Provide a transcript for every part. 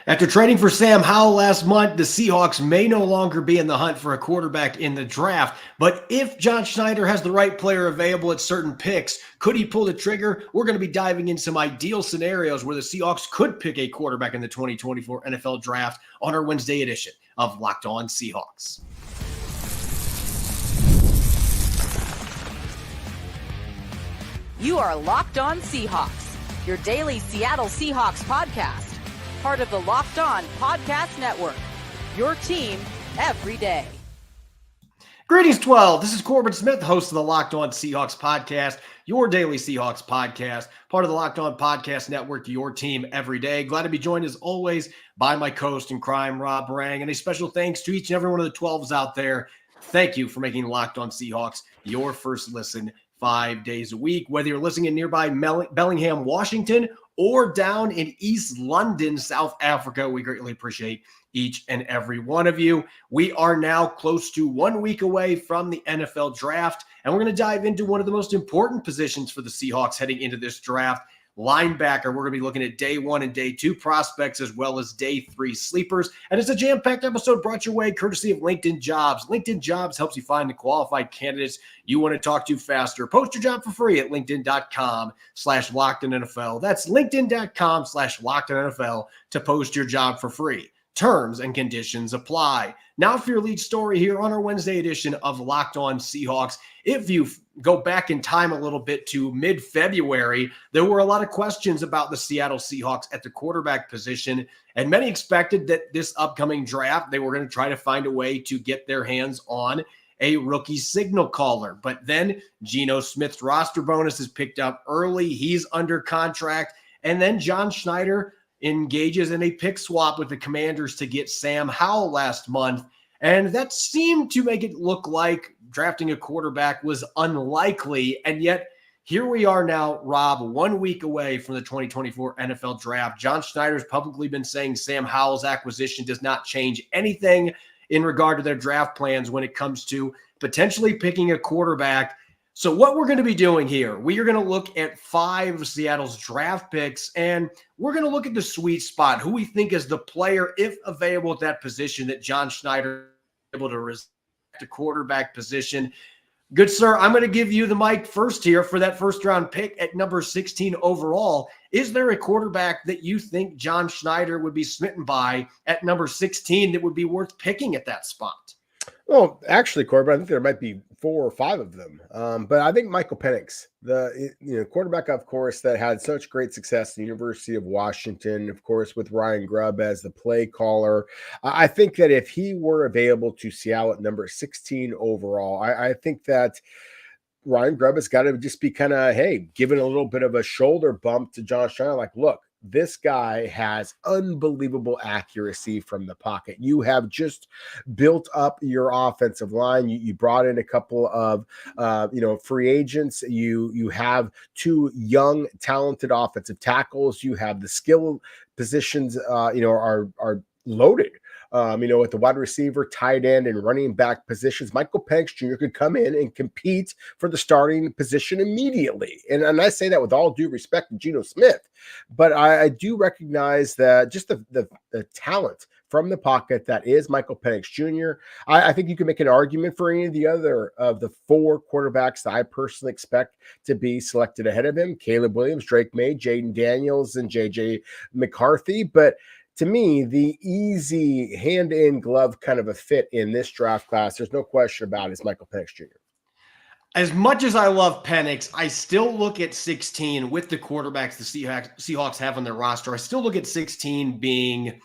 After trading for Sam Howell last month, the Seahawks may no longer be in the hunt for a quarterback in the draft. But if John Schneider has the right player available at certain picks, could he pull the trigger? We're going to be diving in some ideal scenarios where the Seahawks could pick a quarterback in the 2024 NFL Draft on our Wednesday edition of Locked On Seahawks. You are Locked On Seahawks, your daily Seattle Seahawks podcast. Part of the Locked On Podcast Network, your team every day. Greetings, 12. This is Corbin Smith, host of the Locked On Seahawks podcast, your daily Seahawks podcast, part of the Locked On Podcast Network, your team every day. Glad to be joined, as always, by my co-host in crime, Rob Rang. And a special thanks to each and every one of the 12s out there. Thank you for making Locked On Seahawks your first listen 5 days a week. Whether you're listening in nearby Bellingham, Washington, or down in East London, South Africa, we greatly appreciate each and every one of you. We are now close to 1 week away from the NFL draft, and we're going to dive into one of the most important positions for the Seahawks heading into this draft, linebacker. We're going to be looking at day 1 and day 2 prospects, as well as day 3 sleepers. And it's a jam-packed episode brought your way courtesy of LinkedIn Jobs. LinkedIn Jobs helps you find the qualified candidates you want to talk to faster. Post your job for free at linkedin.com/LockedOnNFL. That's linkedin.com/LockedOnNFL to post your job for free. Terms and conditions apply. Now for your lead story here on our Wednesday edition of Locked On Seahawks. If you go back in time a little bit to mid-February, there were a lot of questions about the Seattle Seahawks at the quarterback position, and many expected that this upcoming draft, they were going to try to find a way to get their hands on a rookie signal caller. But then Geno Smith's roster bonus is picked up early. He's under contract. And then John Schneider engages in a pick swap with the Commanders to get Sam Howell last month. And that seemed to make it look like drafting a quarterback was unlikely. And yet here we are now, Rob, 1 week away from the 2024 NFL draft. John Schneider's publicly been saying Sam Howell's acquisition does not change anything in regard to their draft plans when it comes to potentially picking a quarterback. So what we're going to be doing here, we are going to look at 5 of Seattle's draft picks, and we're going to look at the sweet spot, who we think is the player, if available at that position, that John Schneider is able to respect the quarterback position. Good sir, I'm going to give you the mic first here for that first-round pick at number 16 overall. Is there a quarterback that you think John Schneider would be smitten by at number 16 that would be worth picking at that spot? Well, actually, Corbin, I think there might be 4 or 5 of them. But I think Michael Penix, the quarterback, of course, that had such great success at the University of Washington, of course, with Ryan Grubb as the play caller. I think that if he were available to Seattle at number 16 overall, I think that Ryan Grubb has got to just be kind of, hey, giving a little bit of a shoulder bump to John Schneider, like, look, this guy has unbelievable accuracy from the pocket. You have just built up your offensive line. You brought in a couple of, free agents. You have 2 young, talented offensive tackles. You have the skill positions, are loaded. With the wide receiver, tight end, and running back positions, Michael Penix Jr. could come in and compete for the starting position immediately. And I say that with all due respect to Geno Smith, but I do recognize that just the talent from the pocket that is Michael Penix Jr. I think you can make an argument for any of the other of the 4 quarterbacks that I personally expect to be selected ahead of him: Caleb Williams, Drake May, Jaden Daniels, and JJ McCarthy. But to me, the easy hand-in-glove kind of a fit in this draft class, there's no question about it, is Michael Penix Jr. As much as I love Penix, I still look at 16 with the quarterbacks the Seahawks have on their roster. I still look at 16 being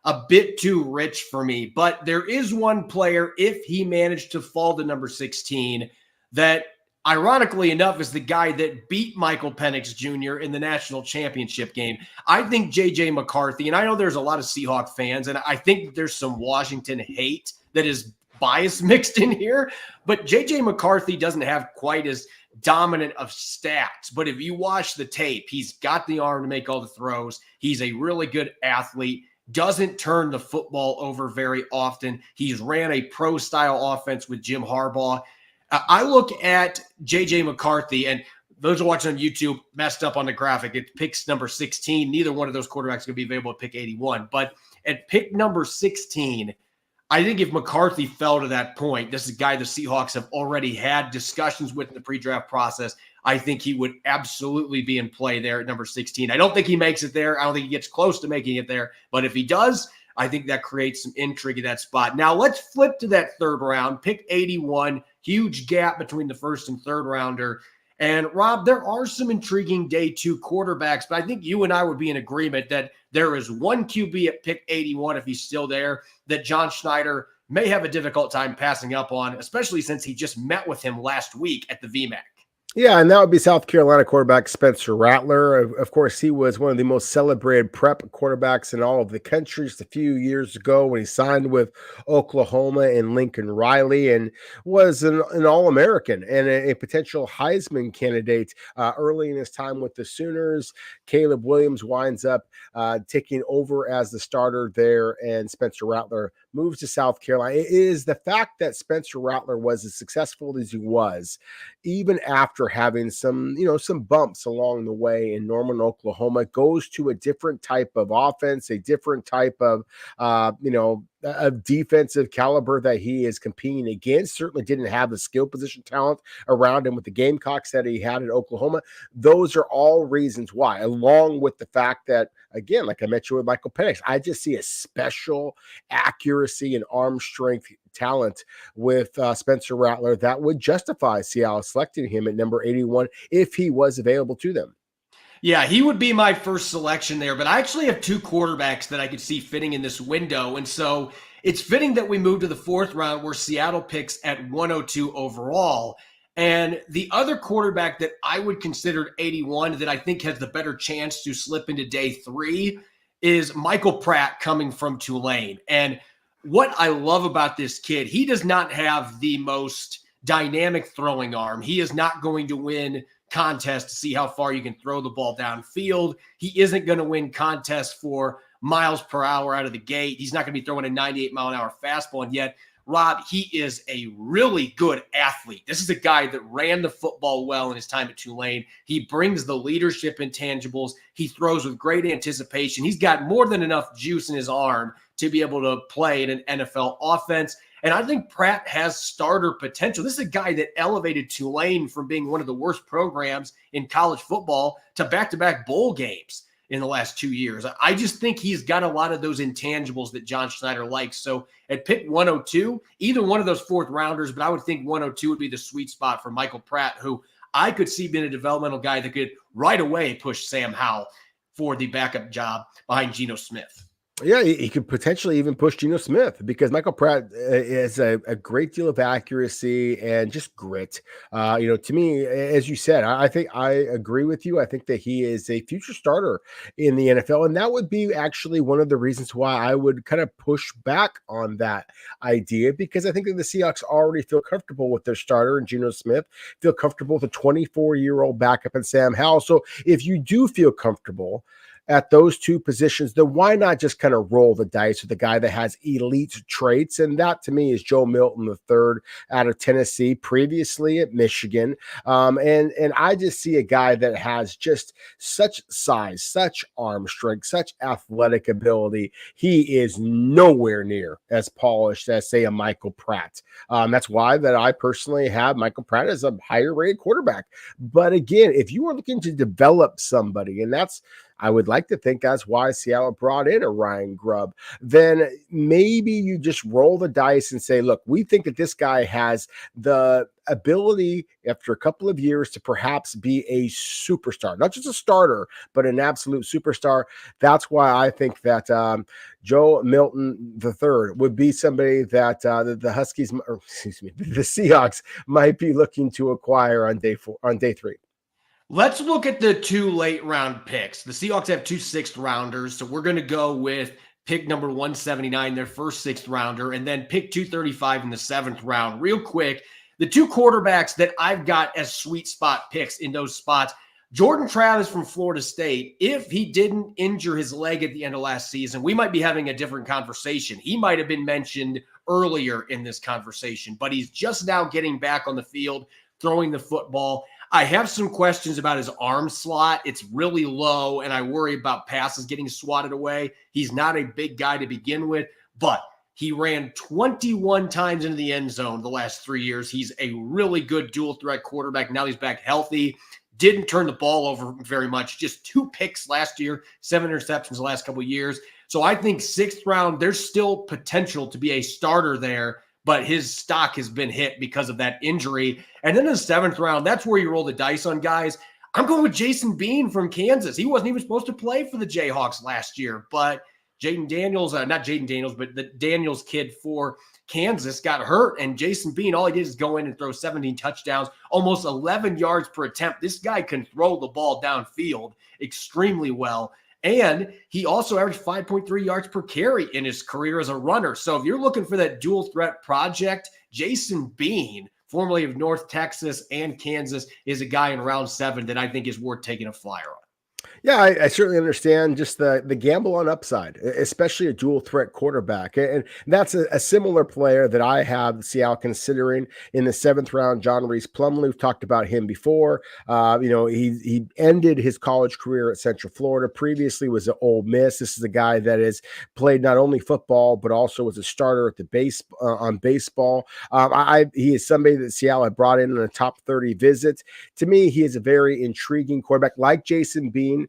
a bit too rich for me. But there is one player, if he managed to fall to number 16, that ironically enough is the guy that beat Michael Penix Jr. in the national championship game. I think JJ McCarthy, and I know there's a lot of Seahawk fans, and I think there's some Washington hate that is bias mixed in here, but JJ McCarthy doesn't have quite as dominant of stats. But if you watch the tape, he's got the arm to make all the throws. He's a really good athlete, doesn't turn the football over very often. He's ran a pro-style offense with Jim Harbaugh. I look at J.J. McCarthy, and those are watching on YouTube messed up on the graphic. It picks number 16. Neither one of those quarterbacks going to be available at pick 81. But at pick number 16, I think if McCarthy fell to that point, this is a guy the Seahawks have already had discussions with in the pre-draft process. I think he would absolutely be in play there at number 16. I don't think he makes it there. I don't think he gets close to making it there. But if he does, I think that creates some intrigue at that spot. Now let's flip to that third round, pick 81, huge gap between the first and third rounder. And Rob, there are some intriguing day 2 quarterbacks, but I think you and I would be in agreement that there is one QB at pick 81, if he's still there, that John Schneider may have a difficult time passing up on, especially since he just met with him last week at the VMAC. Yeah, and that would be South Carolina quarterback Spencer Rattler. Of course, he was one of the most celebrated prep quarterbacks in all of the country just a few years ago when he signed with Oklahoma and Lincoln Riley, and was an All-American and a potential Heisman candidate early in his time with the Sooners. Caleb Williams winds up taking over as the starter there, and Spencer Rattler moves to South Carolina. It is the fact that Spencer Rattler was as successful as he was, even after having some bumps along the way in Norman, Oklahoma, goes to a different type of offense, a different type of, a defensive caliber that he is competing against. Certainly didn't have the skill position talent around him with the Gamecocks that he had in Oklahoma. Those are all reasons why, along with the fact that, again, like I mentioned with Michael Penix, I just see a special accuracy and arm strength talent with Spencer Rattler that would justify Seattle selecting him at number 81 if he was available to them. Yeah, he would be my first selection there, but I actually have 2 quarterbacks that I could see fitting in this window. And so it's fitting that we move to the 4th round where Seattle picks at 102 overall. And the other quarterback that I would consider 81 that I think has the better chance to slip into day 3 is Michael Pratt coming from Tulane. And what I love about this kid, he does not have the most dynamic throwing arm. He is not going to win contests to see how far you can throw the ball downfield. He isn't going to win contests for miles per hour out of the gate. He's not going to be throwing a 98-mile-an-hour fastball. And yet, Rob, he is a really good athlete. This is a guy that ran the football well in his time at Tulane. He brings the leadership intangibles. He throws with great anticipation. He's got more than enough juice in his arm to be able to play in an NFL offense. And I think Pratt has starter potential. This is a guy that elevated Tulane from being one of the worst programs in college football to back-to-back bowl games in the last 2 years. I just think he's got a lot of those intangibles that John Schneider likes. So at pick 102, either one of those 4th rounders, but I would think 102 would be the sweet spot for Michael Pratt, who I could see being a developmental guy that could right away push Sam Howell for the backup job behind Geno Smith. Yeah, he could potentially even push Geno Smith because Michael Pratt is a great deal of accuracy and just grit. To me, as you said, I think I agree with you. I think that he is a future starter in the NFL. And that would be actually one of the reasons why I would kind of push back on that idea, because I think that the Seahawks already feel comfortable with their starter in Geno Smith, feel comfortable with a 24-year-old backup in Sam Howell. So if you do feel comfortable at those 2 positions, then why not just kind of roll the dice with a guy that has elite traits? And that to me is Joe Milton III out of Tennessee, previously at Michigan. And I just see a guy that has just such size, such arm strength, such athletic ability. He is nowhere near as polished as, say, a Michael Pratt. That's why that I personally have Michael Pratt as a higher rated quarterback. But again, if you are looking to develop somebody, and I would like to think that's why Seattle brought in a Ryan Grubb, then maybe you just roll the dice and say, look, we think that this guy has the ability after a couple of years to perhaps be a superstar, not just a starter, but an absolute superstar. That's why I think that Joe Milton III would be somebody that the Huskies, or excuse me, the Seahawks might be looking to acquire on day 3. Let's look at the 2 late round picks. The Seahawks have 2 6th rounders, so we're going to go with pick number 179, their first 6th rounder, and then pick 235 in the 7th round. Real quick, the 2 quarterbacks that I've got as sweet spot picks in those spots, Jordan Travis from Florida State, if he didn't injure his leg at the end of last season, we might be having a different conversation. He might have been mentioned earlier in this conversation, but he's just now getting back on the field, throwing the football. I have some questions about his arm slot. It's really low, and I worry about passes getting swatted away. He's not a big guy to begin with, but he ran 21 times into the end zone the last 3 years. He's a really good dual threat quarterback. Now he's back healthy. Didn't turn the ball over very much. Just 2 picks last year, 7 interceptions the last couple of years. So I think 6th round, there's still potential to be a starter there, but his stock has been hit because of that injury. And then in the 7th round, that's where you roll the dice on guys. I'm going with Jason Bean from Kansas. He wasn't even supposed to play for the Jayhawks last year, but Jaden Daniels, not Jaden Daniels, but the Daniels kid for Kansas got hurt, and Jason Bean, all he did is go in and throw 17 touchdowns, almost 11 yards per attempt. This guy can throw the ball downfield extremely well. And he also averaged 5.3 yards per carry in his career as a runner. So if you're looking for that dual threat project, Jason Bean, formerly of North Texas and Kansas, is a guy in round 7 that I think is worth taking a flyer on. Yeah, I certainly understand just the gamble on upside, especially a dual threat quarterback. And that's a similar player that I have Seattle considering in the 7th round, John Reese Plumlee. We've talked about him before. He ended his college career at Central Florida. Previously was at Ole Miss. This is a guy that has played not only football, but also was a starter at the on baseball. He is somebody that Seattle had brought in a top 30 visit. To me, he is a very intriguing quarterback like Jason Bean.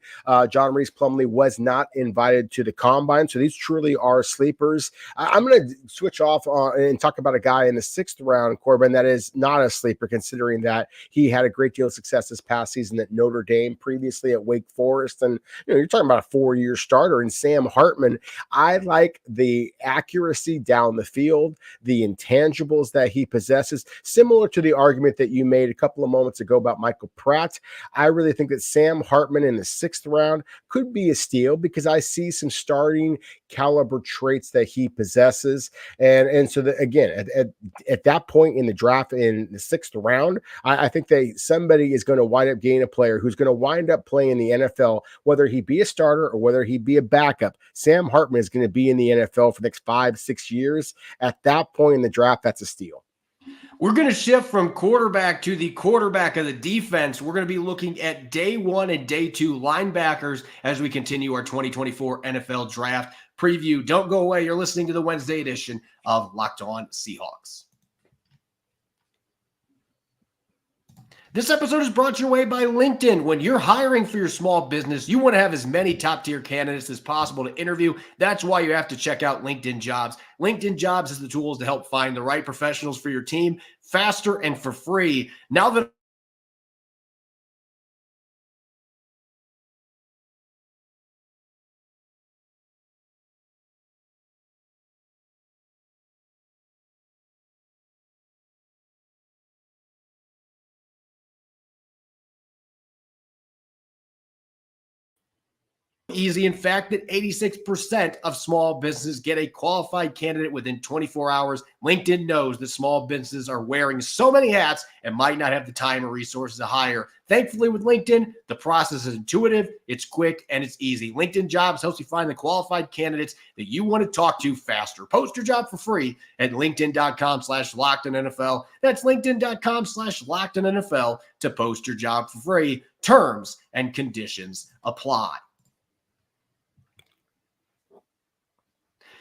John Reese Plumlee was not invited to the combine, so these truly are sleepers. I'm going to switch off and talk about a guy in the 6th round, Corbin, that is not a sleeper, considering that he had a great deal of success this past season at Notre Dame, previously at Wake Forest, and you're talking about a 4-year starter in Sam Hartman. I like the accuracy down the field, the intangibles that he possesses, similar to the argument that you made a couple of moments ago about Michael Pratt. I really think that Sam Hartman in the 6th round could be a steal because I see some starting caliber traits that he possesses. And so that, again, at that point in the draft in the 6th round, I think that somebody is going to wind up getting a player who's going to wind up playing in the NFL, whether he be a starter or whether he be a backup. Sam Hartman is going to be in the NFL for the next 5-6 years. At that point in the draft, that's a steal. We're going to shift from quarterback to the quarterback of the defense. We're going to be looking at day 1 and day 2 linebackers as we continue our 2024 NFL draft preview. Don't go away. You're listening to the Wednesday edition of Locked On Seahawks. This episode is brought your way by LinkedIn. When you're hiring for your small business, you want to have as many top-tier candidates as possible to interview. That's why you have to check out LinkedIn Jobs. LinkedIn Jobs has the tools to help find the right professionals for your team faster and for free. Now that easy. In fact, that 86% of small businesses get a qualified candidate within 24 hours. LinkedIn knows that small businesses are wearing so many hats and might not have the time or resources to hire. Thankfully, with LinkedIn, the process is intuitive, it's quick, and it's easy. LinkedIn Jobs helps you find the qualified candidates that you want to talk to faster. Post your job for free at linkedin.com/LockedOnNFL. That's linkedin.com/LockedOnNFL to post your job for free. Terms and conditions apply.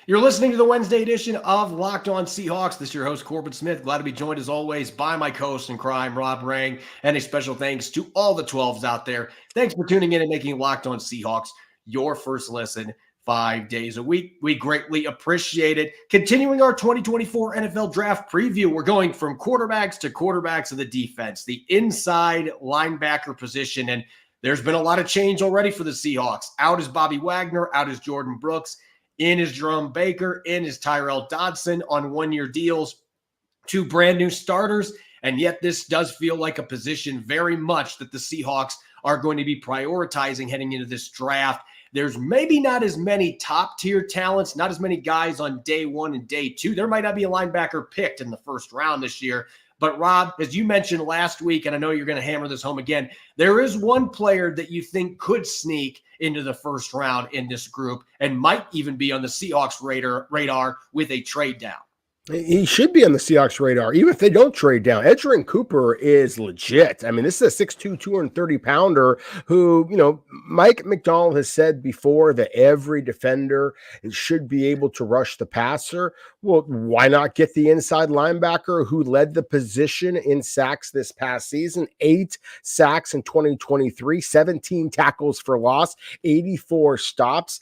You're listening to the Wednesday edition of Locked On Seahawks. This is your host, Corbin Smith. Glad to be joined, as always, by my co-host in crime, Rob Rang. And a special thanks to all the 12s out there. Thanks for tuning in and making Locked On Seahawks your first listen 5 days a week. We greatly appreciate it. Continuing our 2024 NFL Draft preview, we're going from quarterbacks to quarterbacks of the defense, the inside linebacker position. And there's been a lot of change already for the Seahawks. Out is Bobby Wagner. Out is Jordan Brooks. In is Jerome Baker, in is Tyrell Dodson on 1-year deals, 2 brand new starters. And yet this does feel like a position very much that the Seahawks are going to be prioritizing heading into this draft. There's maybe not as many top tier talents, not as many guys on day 1 and day 2. There might not be a linebacker picked in the first round this year. But Rob, as you mentioned last week, and I know you're going to hammer this home again, there is one player that you think could sneak into the first round in this group and might even be on the Seahawks radar with a trade down. He should be on the Seahawks radar, even if they don't trade down. Edgerrin Cooper is legit. I mean, this is a 6'2", 230-pounder who, Mike McDonald has said before that every defender should be able to rush the passer. Well, why not get the inside linebacker who led the position in sacks this past season? 8 sacks in 2023, 17 tackles for loss, 84 stops.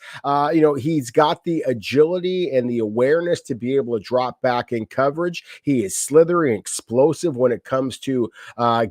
He's got the agility and the awareness to be able to drop back in coverage. He is slithery and explosive when it comes to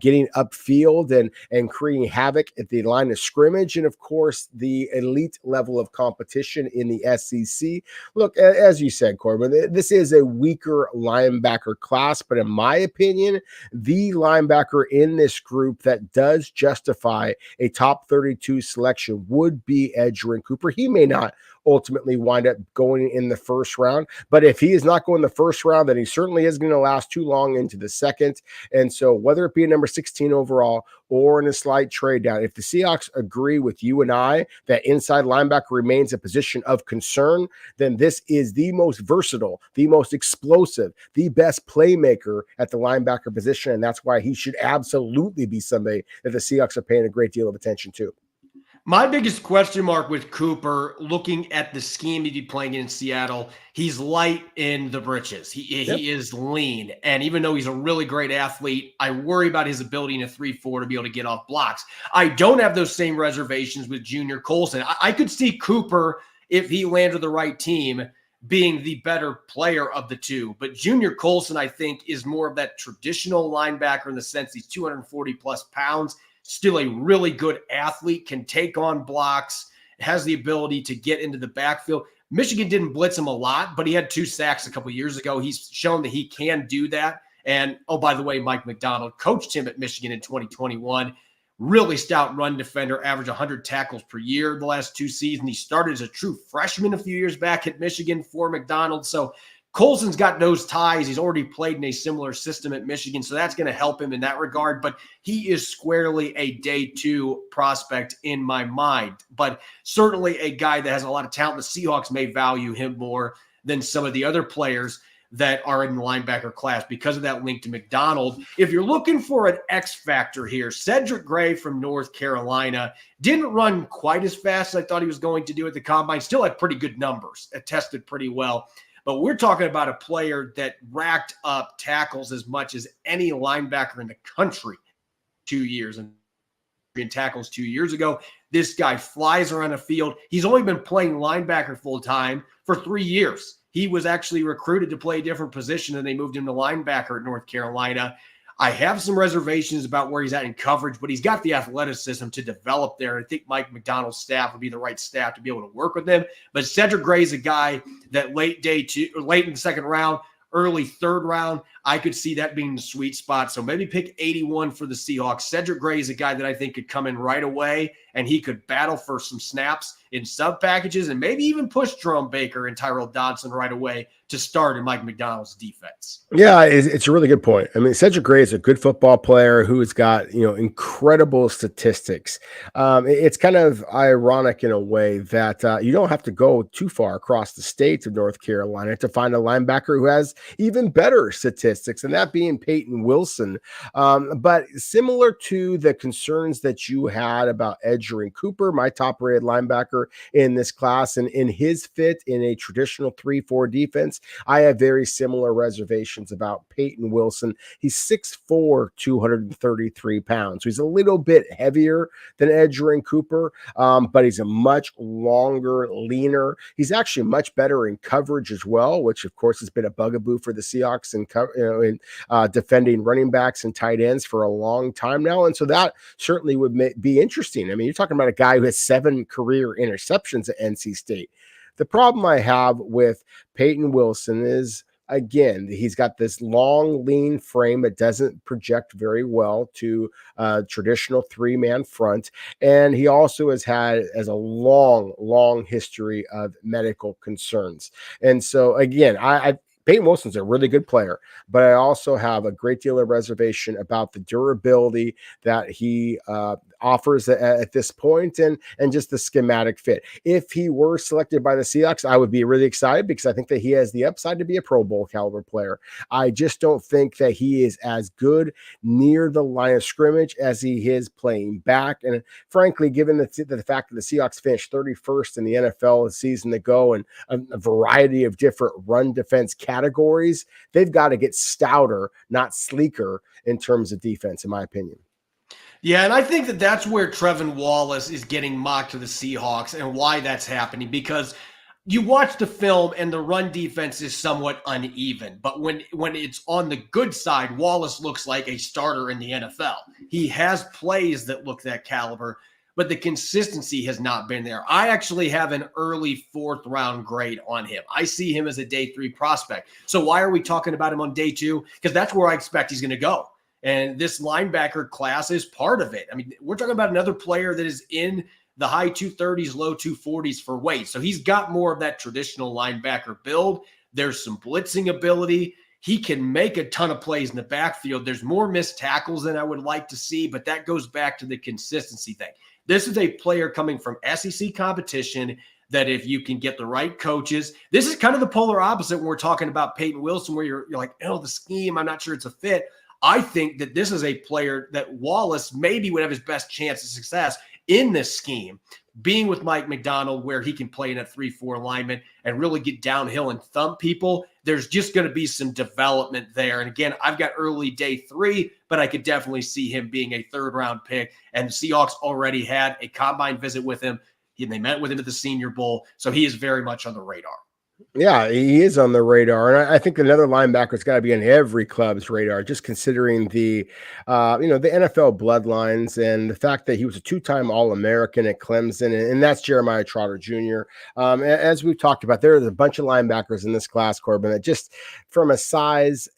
getting upfield and creating havoc at the line of scrimmage. And of course, the elite level of competition in the SEC. Look, as you said, Corbin, this is a weaker linebacker class, but in my opinion, the linebacker in this group that does justify a top 32 selection would be Edgerrin Cooper. He may not ultimately wind up going in the first round, but if he is not going the first round, then he certainly isn't going to last too long into the second. And so whether it be a number 16 overall or in a slight trade down, if the Seahawks agree with you and I that inside linebacker remains a position of concern, then this is the most versatile, the most explosive, the best playmaker at the linebacker position. And that's why he should absolutely be somebody that the Seahawks are paying a great deal of attention to. My biggest question mark with Cooper, looking at the scheme he'd be playing in Seattle, he's light in the britches. He is lean. And even though he's a really great athlete, I worry about his ability in a 3-4 to be able to get off blocks. I don't have those same reservations with Junior Colson. I could see Cooper, if he landed the right team, being the better player of the two. But Junior Colson, I think, is more of that traditional linebacker in the sense he's 240 plus pounds. Still a really good athlete, can take on blocks, has the ability to get into the backfield. Michigan didn't blitz him a lot, but he had 2 sacks a couple years ago. He's shown that he can do that. And, oh, by the way, Mike McDonald coached him at Michigan in 2021. Really stout run defender, averaged 100 tackles per year the last 2 seasons. He started as a true freshman a few years back at Michigan for McDonald. So Colson's got those ties. He's already played in a similar system at Michigan, so that's going to help him in that regard. But he is squarely a day 2 prospect in my mind. But certainly a guy that has a lot of talent. The Seahawks may value him more than some of the other players that are in the linebacker class because of that link to McDonald. If you're looking for an X factor here, Cedric Gray from North Carolina didn't run quite as fast as I thought he was going to do at the combine. Still had pretty good numbers. It tested pretty well. But we're talking about a player that racked up tackles as much as any linebacker in the country 2 years and tackles 2 years ago. This guy flies around the field. He's only been playing linebacker full time for 3 years. He was actually recruited to play a different position and they moved him to linebacker at North Carolina. I have some reservations about where he's at in coverage, but he's got the athleticism to develop there. I think Mike McDonald's staff would be the right staff to be able to work with him. But Cedric Gray is a guy that late in the second round, early third round, I could see that being the sweet spot. So maybe pick 81 for the Seahawks. Cedric Gray is a guy that I think could come in right away, and he could battle for some snaps in sub packages and maybe even push Jerome Baker and Tyrell Dodson right away to start in Mike McDonald's defense. Yeah, it's a really good point. I mean, Cedric Gray is a good football player who has got, incredible statistics. It's kind of ironic in a way that you don't have to go too far across the state of North Carolina to find a linebacker who has even better statistics, and that being Peyton Wilson. But similar to the concerns that you had about Edgerrin Cooper, my top-rated linebacker in this class, and in his fit in a traditional 3-4 defense, I have very similar reservations about Peyton Wilson. He's 6'4", 233 pounds. So he's a little bit heavier than Edgerrin Cooper, but he's a much longer, leaner. He's actually much better in coverage as well, which of course has been a bugaboo for the Seahawks in defending running backs and tight ends for a long time now. And so that certainly would be interesting. I mean, you're talking about a guy who has 7 career interceptions at NC State. The problem I have with Peyton Wilson is, again, he's got this long, lean frame that doesn't project very well to a traditional 3-man front. And he also has a long history of medical concerns. And so, again, Peyton Wilson's a really good player, but I also have a great deal of reservation about the durability that he offers at this point, and just the schematic fit. If he were selected by the Seahawks, I would be really excited because I think that he has the upside to be a Pro Bowl caliber player. I just don't think that he is as good near the line of scrimmage as he is playing back. And frankly, given the fact that the Seahawks finished 31st in the NFL a season ago and a variety of different run defense categories, they've got to get stouter, not sleeker in terms of defense, in my opinion. Yeah, and I think that that's where Trevin Wallace is getting mocked to the Seahawks and why that's happening, because you watch the film and the run defense is somewhat uneven. But when it's on the good side, Wallace looks like a starter in the NFL. He has plays that look that caliber, but the consistency has not been there. I actually have an early 4th round grade on him. I see him as a day 3 prospect. So why are we talking about him on day 2? Because that's where I expect he's going to go. And this linebacker class is part of it. I mean, we're talking about another player that is in the high 230s, low 240s for weight. So he's got more of that traditional linebacker build. There's some blitzing ability. He can make a ton of plays in the backfield. There's more missed tackles than I would like to see, but that goes back to the consistency thing. This is a player coming from SEC competition that if you can get the right coaches, this is kind of the polar opposite when we're talking about Peyton Wilson, where you're like, oh, the scheme, I'm not sure it's a fit. I think that this is a player that Wallace maybe would have his best chance of success in this scheme, being with Mike McDonald, where he can play in a 3-4 alignment and really get downhill and thump people. There's just going to be some development there. And again, I've got early day 3, but I could definitely see him being a 3rd round pick. And the Seahawks already had a combine visit with him. They met with him at the Senior Bowl. So he is very much on the radar. Yeah, he is on the radar. And I think another linebacker's got to be on every club's radar, just considering the NFL bloodlines and the fact that he was a 2-time All-American at Clemson, and that's Jeremiah Trotter Jr. As we've talked about, there's a bunch of linebackers in this class, Corbin, that just from a size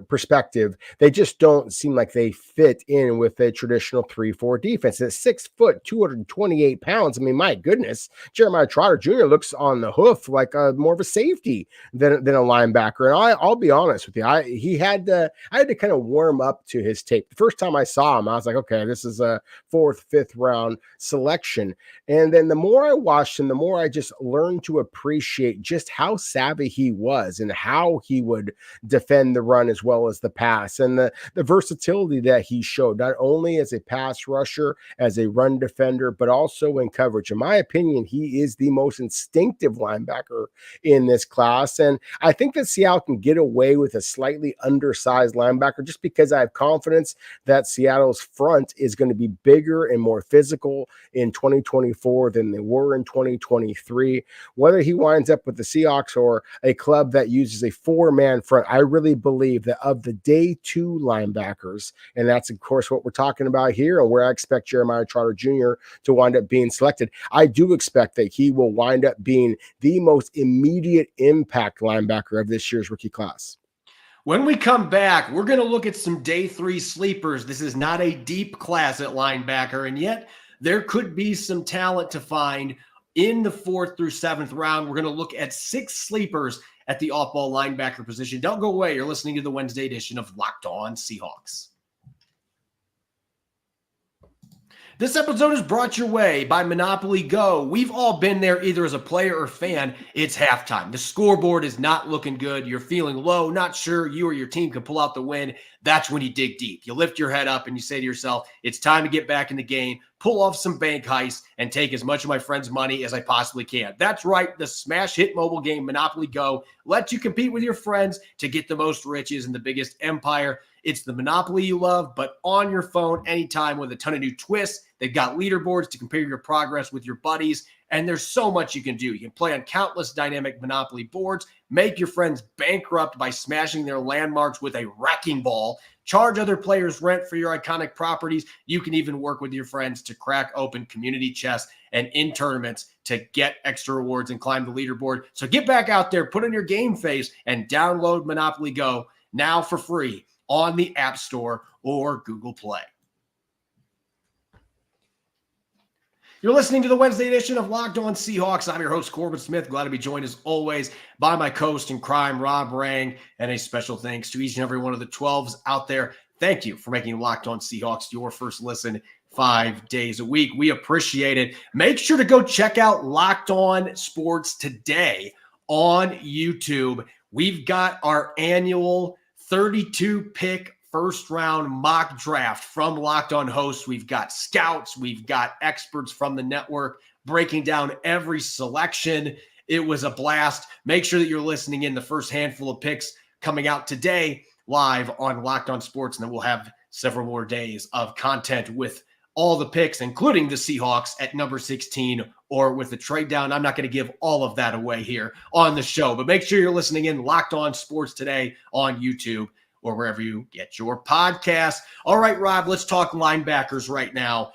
perspective, they just don't seem like they fit in with a traditional 3-4 defense. At 6 foot, 228 pounds, I mean, my goodness, Jeremiah Trotter Jr. looks on the hoof like more of a safety than a linebacker. And I'll be honest with you, I had to kind of warm up to his tape. The first time I saw him, I was like, okay, this is a 4th, 5th round selection. And then the more I watched him, the more I just learned to appreciate just how savvy he was and how he would defend the run as well as the pass, and the versatility that he showed, not only as a pass rusher, as a run defender, but also in coverage. In my opinion, he is the most instinctive linebacker in this class. And I think that Seattle can get away with a slightly undersized linebacker just because I have confidence that Seattle's front is going to be bigger and more physical in 2024 than they were in 2023. Whether he winds up with the Seahawks or a club that uses a 4-man front, I really believe that of the day 2 linebackers, and that's of course what we're talking about here and where I expect Jeremiah Trotter Jr. to wind up being selected, I do expect that he will wind up being the most immediate impact linebacker of this year's rookie class. When we come back, we're going to look at some day 3 sleepers. This is not a deep class at linebacker, and yet there could be some talent to find in the 4th through 7th round. We're going to look at 6 sleepers at the off-ball linebacker position. Don't go away. You're listening to the Wednesday edition of Locked On Seahawks. This episode is brought your way by Monopoly Go. We've all been there either as a player or fan. It's halftime. The scoreboard is not looking good. You're feeling low, not sure you or your team can pull out the win. That's when you dig deep. You lift your head up and you say to yourself, it's time to get back in the game, pull off some bank heists, and take as much of my friends' money as I possibly can. That's right. The smash hit mobile game Monopoly Go lets you compete with your friends to get the most riches and the biggest empire. It's the Monopoly you love, but on your phone anytime with a ton of new twists. They've got leaderboards to compare your progress with your buddies, and there's so much you can do. You can play on countless dynamic Monopoly boards, make your friends bankrupt by smashing their landmarks with a wrecking ball, charge other players rent for your iconic properties. You can even work with your friends to crack open community chests and in tournaments to get extra rewards and climb the leaderboard. So get back out there, put on your game face, and download Monopoly Go now for free on the App Store or Google Play. You're listening to the Wednesday edition of Locked On Seahawks. I'm your host, Corbin Smith. Glad to be joined as always by my co-host in crime, Rob Rang. And a special thanks to each and every one of the 12s out there. Thank you for making Locked On Seahawks your first listen 5 days a week. We appreciate it. Make sure to go check out Locked On Sports today on YouTube. We've got our annual 32-pick first-round mock draft from Locked On hosts. We've got scouts. We've got experts from the network breaking down every selection. It was a blast. Make sure that you're listening in. The first handful of picks coming out today live on Locked On Sports, and then we'll have several more days of content with all the picks, including the Seahawks at number 16 or with the trade down. I'm not going to give all of that away here on the show, but make sure you're listening in. Locked On Sports today on YouTube or wherever you get your podcasts. All right, Rob, let's talk linebackers right now.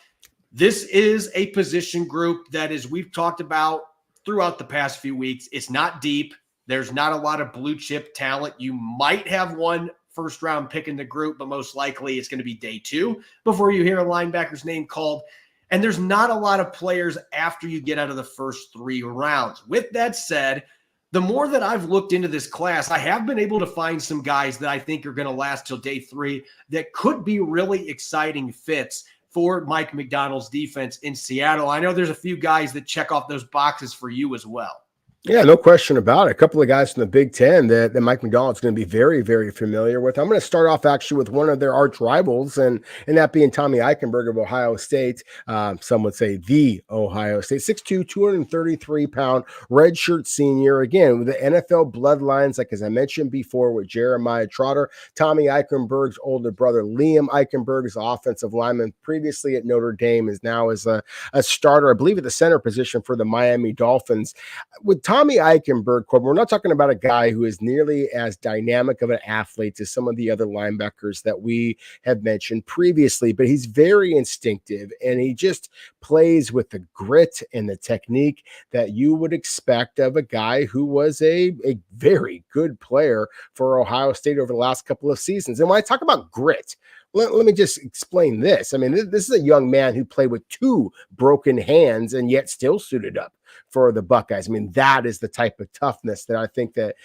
This is a position group that, as we've talked about throughout the past few weeks, it's not deep. There's not a lot of blue chip talent. You might have one first round pick in the group, but most likely it's going to be day 2 before you hear a linebacker's name called. And there's not a lot of players after you get out of the first 3 rounds. With that said, the more that I've looked into this class, I have been able to find some guys that I think are going to last till day 3 that could be really exciting fits for Mike Macdonald's defense in Seattle. I know there's a few guys that check off those boxes for you as well. Yeah, no question about it. A couple of guys from the Big Ten that Mike Macdonald's going to be very, very familiar with. I'm going to start off actually with one of their arch rivals, and that being Tommy Eichenberg of Ohio State. Some would say the Ohio State. 6'2", 233-pound redshirt senior. Again, with the NFL bloodlines, like as I mentioned before with Jeremiah Trotter, Tommy Eichenberg's older brother, Liam Eichenberg, is offensive lineman previously at Notre Dame, is now as a starter, I believe, at the center position for the Miami Dolphins. With Tommy Eichenberg, Corbin, we're not talking about a guy who is nearly as dynamic of an athlete as some of the other linebackers that we have mentioned previously, but he's very instinctive and he just plays with the grit and the technique that you would expect of a guy who was a very good player for Ohio State over the last couple of seasons. And when I talk about grit, let me just explain this. I mean, this is a young man who played with 2 broken hands and yet still suited up for the Buckeyes. I mean, that is the type of toughness that I think that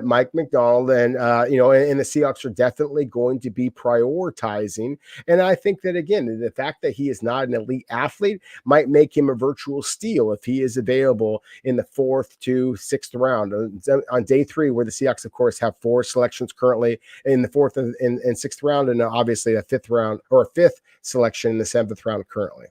Mike Macdonald and the Seahawks are definitely going to be prioritizing. And I think that, again, the fact that he is not an elite athlete might make him a virtual steal if he is available in the 4th to 6th round on day 3, where the Seahawks, of course, have 4 selections currently in the 4th and 6th round, and obviously a 5th round or a 5th selection in the 7th round currently.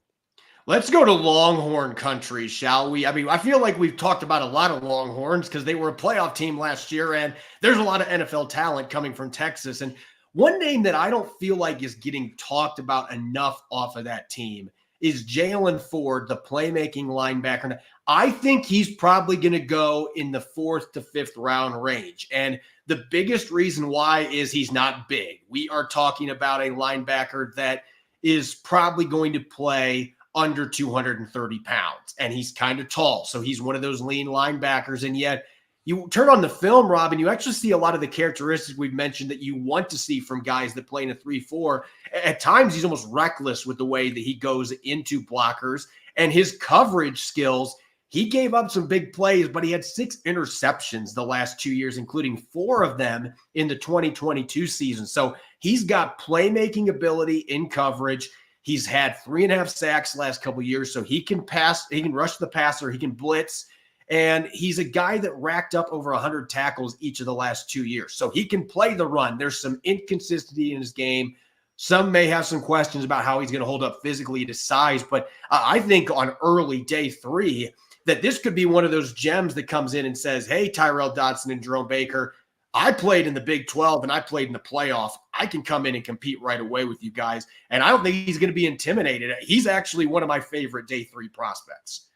Let's go to Longhorn country, shall we? I mean, I feel like we've talked about a lot of Longhorns because they were a playoff team last year, and there's a lot of NFL talent coming from Texas. And one name that I don't feel like is getting talked about enough off of that team is Jalen Ford, the playmaking linebacker. I think he's probably going to go in the 4th to 5th round range. And the biggest reason why is he's not big. We are talking about a linebacker that is probably going to play under 230 pounds, and he's kind of tall. So he's one of those lean linebackers. And yet you turn on the film, Rob, and you actually see a lot of the characteristics we've mentioned that you want to see from guys that play in a 3-4. At times, he's almost reckless with the way that he goes into blockers and his coverage skills. He gave up some big plays, but he had 6 interceptions the last 2 years, including 4 of them in the 2022 season. So he's got playmaking ability in coverage. He's had 3.5 sacks the last couple of years, so he can pass, he can rush the passer, he can blitz, and he's a guy that racked up over 100 tackles each of the last 2 years. So he can play the run. There's some inconsistency in his game. Some may have some questions about how he's going to hold up physically at his size, but I think on early day 3 that this could be one of those gems that comes in and says, hey, Tyrell Dodson and Jerome Baker, I played in the Big 12 and I played in the playoff. I can come in and compete right away with you guys. And I don't think he's going to be intimidated. He's actually one of my favorite day 3 prospects.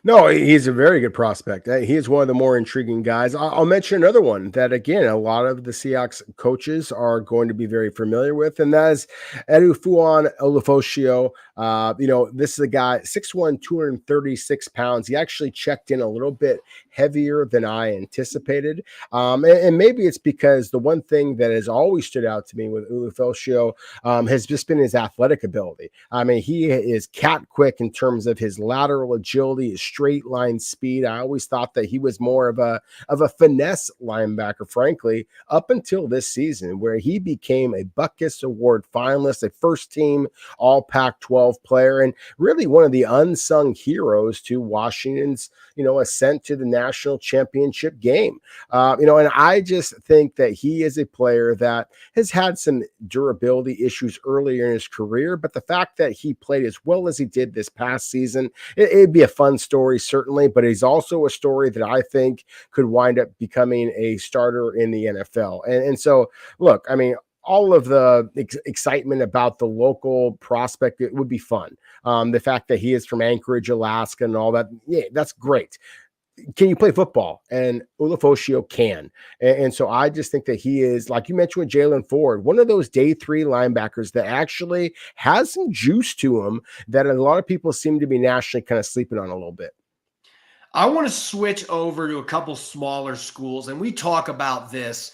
No, he's a very good prospect. He is one of the more intriguing guys. I'll mention another one that, again, a lot of the Seahawks coaches are going to be very familiar with, and that is Edufuan Olufosio. This is a guy, 6'1", 236 pounds. He actually checked in a little bit heavier than I anticipated. And maybe it's because the one thing that has always stood out to me with Olufosio has just been his athletic ability. I mean, he is cat quick in terms of his lateral agility, his straight line speed. I always thought that he was more of a finesse linebacker, frankly, up until this season, where he became a Butkus Award finalist, a first team all Pac-12 player, and really one of the unsung heroes to Washington's, ascent to the national championship game. And I just think that he is a player that has had some durability issues earlier in his career, but the fact that he played as well as he did this past season, it'd be a fun story, certainly, but he's also a story that I think could wind up becoming a starter in the NFL. And so, look, I mean, all of the excitement about the local prospect, it would be fun. The fact that he is from Anchorage, Alaska, and all that, yeah, that's great. Can you play football? And Olufosio can. And so I just think that he is, like you mentioned with Jalen Ford, one of those day three linebackers that actually has some juice to him that a lot of people seem to be nationally kind of sleeping on a little bit. I want to switch over to a couple smaller schools, and we talk about this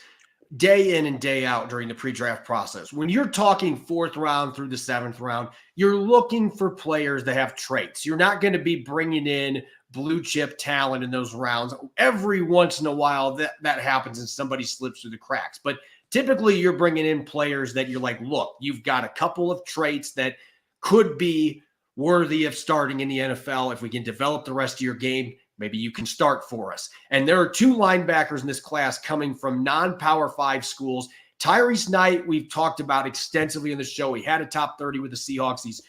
day in and day out during the pre-draft process. When you're talking fourth round through the seventh round, you're looking for players that have traits. You're not going to be bringing in blue chip talent in those rounds. Every once in a while that happens and somebody slips through the cracks. But typically you're bringing in players that you're like, look, you've got a couple of traits that could be worthy of starting in the NFL. If we can develop the rest of your game, maybe you can start for us. And there are two linebackers in this class coming from non-Power 5 schools. Tyrese Knight, we've talked about extensively in the show. He had a top 30 with the Seahawks. He's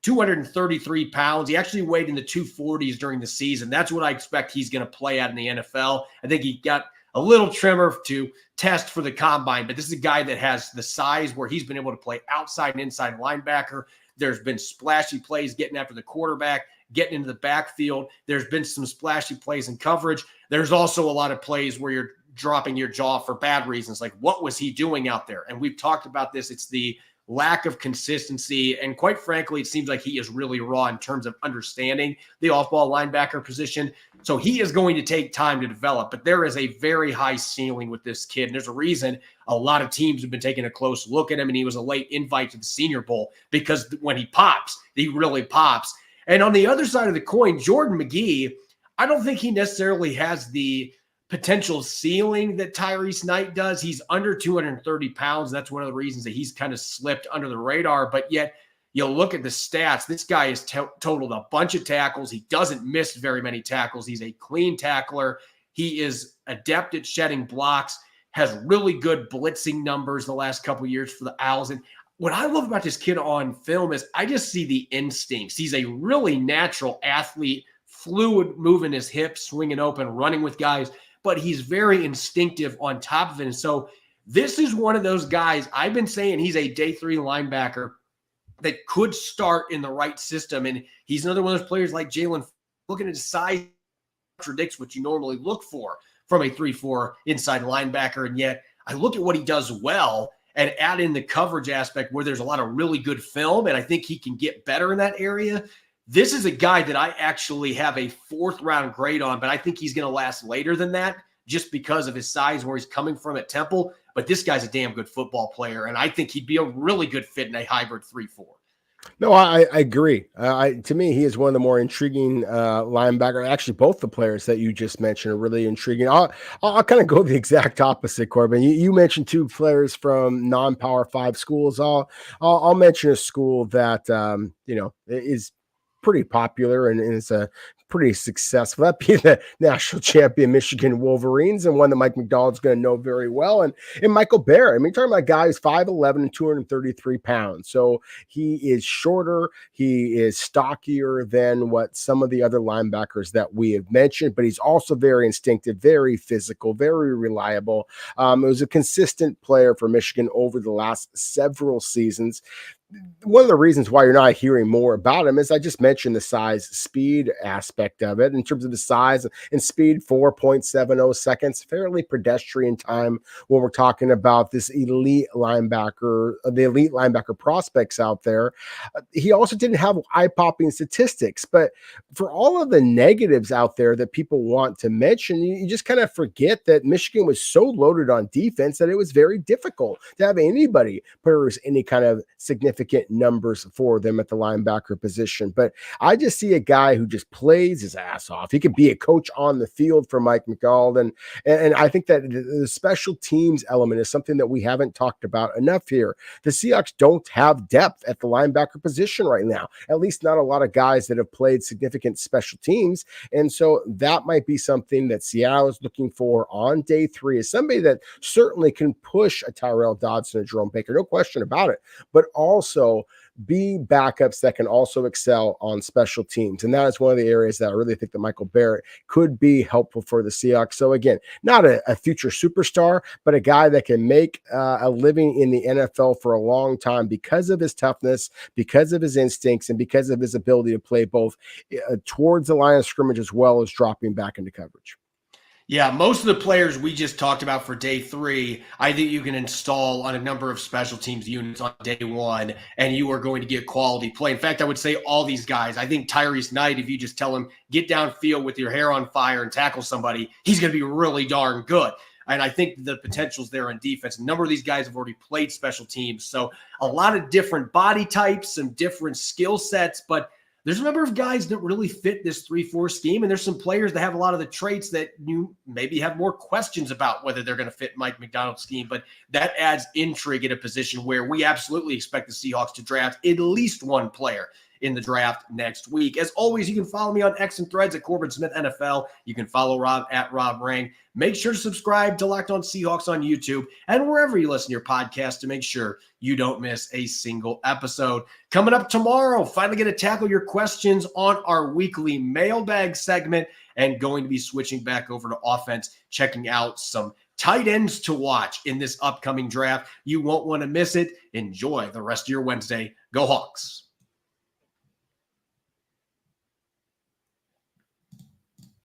233 pounds. He actually weighed in the 240s during the season. That's what I expect he's going to play at in the NFL. I think he got a little trimmer to test for the combine, but this is a guy that has the size where he's been able to play outside and inside linebacker. There's been splashy plays getting after the quarterback, getting into the backfield. There's been some splashy plays in coverage. There's also a lot of plays where you're dropping your jaw for bad reasons. Like, what was he doing out there? And we've talked about this. It's the lack of consistency. And quite frankly, it seems like he is really raw in terms of understanding the off-ball linebacker position. So he is going to take time to develop, but there is a very high ceiling with this kid. And there's a reason a lot of teams have been taking a close look at him, and he was a late invite to the Senior Bowl because when he pops, he really pops. And on the other side of the coin, Jordan McGee, I don't think he necessarily has the potential ceiling that Tyrese Knight does. He's under 230 pounds. That's one of the reasons that he's kind of slipped under the radar. But yet, you look at the stats, this guy has totaled a bunch of tackles. He doesn't miss very many tackles. He's a clean tackler. He is adept at shedding blocks, has really good blitzing numbers the last couple of years for the Owls. And what I love about this kid on film is I just see the instincts. He's a really natural athlete, fluid, moving his hips, swinging open, running with guys, but he's very instinctive on top of it. And so this is one of those guys, I've been saying he's a day three linebacker that could start in the right system. And he's another one of those players like Jalen, looking at his size, contradicts what you normally look for from a 3-4 inside linebacker. And yet I look at what he does well and add in the coverage aspect where there's a lot of really good film, and I think he can get better in that area. This is a guy that I actually have a fourth round grade on, but I think he's going to last later than that just because of his size, where he's coming from at Temple. But this guy's a damn good football player, and I think he'd be a really good fit in a hybrid 3-4. No, I agree. To me, he is one of the more intriguing linebacker. Actually, both the players that you just mentioned are really intriguing. I'll kind of go the exact opposite, Corbin. You mentioned two players from non-Power 5 schools. I'll mention a school that is pretty popular and is a pretty successful. That'd be the national champion Michigan Wolverines, and one that Mike McDonald's going to know very well. And Michael Barrett. I mean, talking about a guy who's 5'11" and 233 pounds. So he is shorter. He is stockier than what some of the other linebackers that we have mentioned, but he's also very instinctive, very physical, very reliable. It was a consistent player for Michigan over the last several seasons. one of the reasons why you're not hearing more about him is I just mentioned the size speed aspect of it. In terms of the size and speed, 4.70 seconds, fairly pedestrian time when we're talking about this elite linebacker, the elite linebacker prospects out there. He also didn't have eye-popping statistics, but for all of the negatives out there that people want to mention, you just kind of forget that Michigan was so loaded on defense that it was very difficult to have anybody produce any kind of significant numbers for them at the linebacker position. But I just see a guy who just plays his ass off. He could be a coach on the field for Mike McDonald. And I think that the special teams element is something that we haven't talked about enough here. The Seahawks don't have depth at the linebacker position right now, at least not a lot of guys that have played significant special teams. And so that might be something that Seattle is looking for on day 3, is somebody that certainly can push a Tyrell Dodson or Jerome Baker, no question about it, but also be backups that can also excel on special teams. And that is one of the areas that I really think that Michael Barrett could be helpful for the Seahawks. So again, not a future superstar, but a guy that can make a living in the NFL for a long time because of his toughness, because of his instincts, and because of his ability to play both towards the line of scrimmage as well as dropping back into coverage. Yeah, most of the players we just talked about for day 3, I think you can install on a number of special teams units on day 1, and you are going to get quality play. In fact, I would say all these guys. I think Tyrese Knight, if you just tell him, get downfield with your hair on fire and tackle somebody, he's going to be really darn good. And I think the potential's there on defense. A number of these guys have already played special teams. So a lot of different body types, some different skill sets, but there's a number of guys that really fit this 3-4 scheme, and there's some players that have a lot of the traits that you maybe have more questions about whether they're going to fit Mike McDonald's scheme, but that adds intrigue at a position where we absolutely expect the Seahawks to draft at least one player in the draft next week. As always, you can follow me on X and Threads at Corbin Smith NFL. You can follow Rob at Rob Rang. Make sure to subscribe to Locked On Seahawks on YouTube and wherever you listen to your podcast to make sure you don't miss a single episode. Coming up tomorrow, finally going to tackle your questions on our weekly mailbag segment and going to be switching back over to offense, checking out some tight ends to watch in this upcoming draft. You won't want to miss it. Enjoy the rest of your Wednesday. Go Hawks.